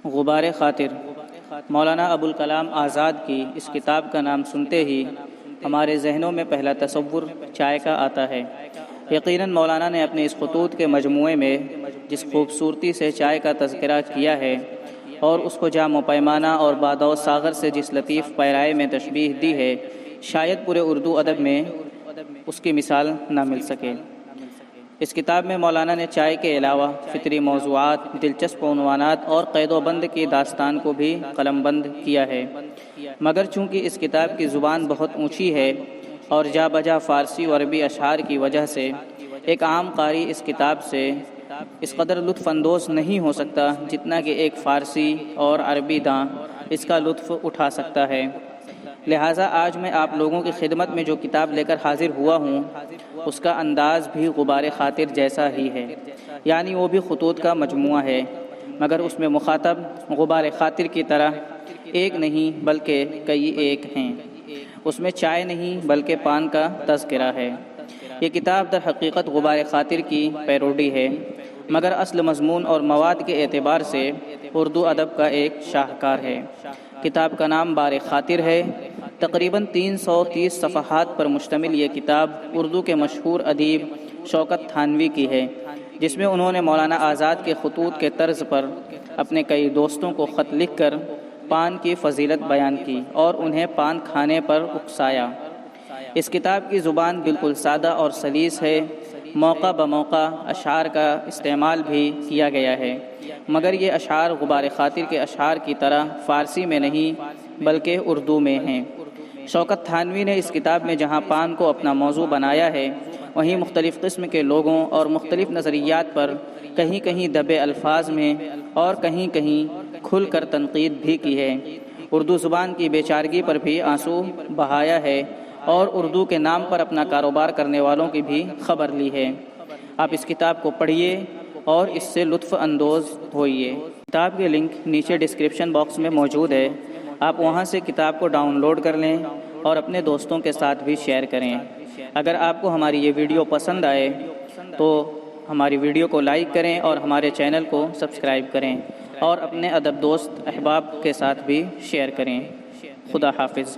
غبار خاطر مولانا ابوالکلام آزاد کی اس کتاب کا نام سنتے ہی ہمارے ذہنوں میں پہلا تصور چائے کا آتا ہے۔ یقیناً مولانا نے اپنے اس خطوط کے مجموعے میں جس خوبصورتی سے چائے کا تذکرہ کیا ہے اور اس کو جام و پیمانہ اور بادو ساغر سے جس لطیف پیرائے میں تشبیہ دی ہے، شاید پورے اردو ادب میں اس کی مثال نہ مل سکے۔ اس کتاب میں مولانا نے چائے کے علاوہ فطری موضوعات، دلچسپ عنوانات اور قید و بند کی داستان کو بھی قلم بند کیا ہے، مگر چونکہ اس کتاب کی زبان بہت اونچی ہے اور جا بجا فارسی و عربی اشعار کی وجہ سے ایک عام قاری اس کتاب سے اس قدر لطف اندوز نہیں ہو سکتا جتنا کہ ایک فارسی اور عربی داں اس کا لطف اٹھا سکتا ہے۔ لہٰذا آج میں آپ لوگوں کی خدمت میں جو کتاب لے کر حاضر ہوا ہوں اس کا انداز بھی غبار خاطر جیسا ہی ہے، یعنی وہ بھی خطوط کا مجموعہ ہے، مگر اس میں مخاطب غبار خاطر کی طرح ایک نہیں بلکہ کئی ایک ہیں۔ اس میں چائے نہیں بلکہ پان کا تذکرہ ہے۔ یہ کتاب در حقیقت غبار خاطر کی پیروڈی ہے، مگر اصل مضمون اور مواد کے اعتبار سے اردو ادب کا ایک شاہکار ہے۔ کتاب کا نام بار خاطر ہے۔ تقریباً 330 صفحات پر مشتمل یہ کتاب اردو کے مشہور ادیب شوکت تھانوی کی ہے، جس میں انہوں نے مولانا آزاد کے خطوط کے طرز پر اپنے کئی دوستوں کو خط لکھ کر پان کی فضیلت بیان کی اور انہیں پان کھانے پر اکسایا۔ اس کتاب کی زبان بالکل سادہ اور سلیس ہے، موقع بموقع اشعار کا استعمال بھی کیا گیا ہے، مگر یہ اشعار غبار خاطر کے اشعار کی طرح فارسی میں نہیں بلکہ اردو میں ہیں۔ شوکت تھانوی نے اس کتاب میں جہاں پان کو اپنا موضوع بنایا ہے، وہیں مختلف قسم کے لوگوں اور مختلف نظریات پر کہیں کہیں دبے الفاظ میں اور کہیں کہیں کھل کر تنقید بھی کی ہے۔ اردو زبان کی بے چارگی پر بھی آنسو بہایا ہے اور اردو کے نام پر اپنا کاروبار کرنے والوں کی بھی خبر لی ہے۔ آپ اس کتاب کو پڑھیے اور اس سے لطف اندوز ہوئیے۔ کتاب کے لنک نیچے ڈسکرپشن باکس میں موجود ہے، آپ وہاں سے کتاب کو ڈاؤن لوڈ کر لیں اور اپنے دوستوں کے ساتھ بھی شیئر کریں۔ اگر آپ کو ہماری یہ ویڈیو پسند آئے تو ہماری ویڈیو کو لائک کریں اور ہمارے چینل کو سبسکرائب کریں اور اپنے ادب دوست احباب کے ساتھ بھی شیئر کریں۔ خدا حافظ۔